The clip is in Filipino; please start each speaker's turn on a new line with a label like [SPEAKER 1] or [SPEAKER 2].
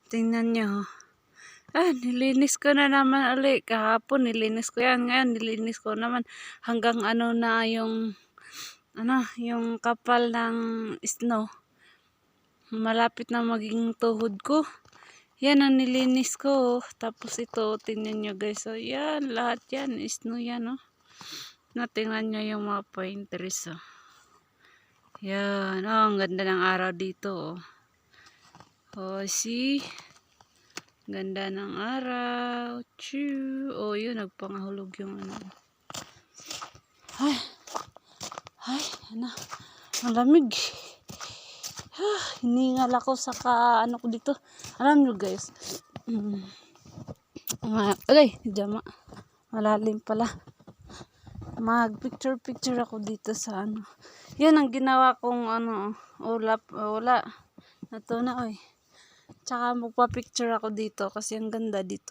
[SPEAKER 1] Tingnan nyo. Nilinis ko na naman ulit. Kahapon nilinis ko yan. Ngayon nilinis ko naman hanggang ano na yung kapal ng snow. Malapit na maging tuhod ko. Yan ang nilinis ko. Tapos ito, tingnan nyo guys. So yan, lahat yan. Snow yan, oh. Tingnan nyo yung mga pine trees, oh. Yan, oh, ang ganda ng araw dito, oh. Oh, see? Ganda ng araw. Choo. Oh, yun, nagpangahulog yung ano. Ano. Ang lamig. Hiningal ako sa ano ko dito. Alam nyo guys. Jama. Malalim pala. Mag-picture ako sa ano. Yan ang ginawa kong wala. Nato na, oy. Tsaka magpa-picture ako dito kasi ang ganda dito.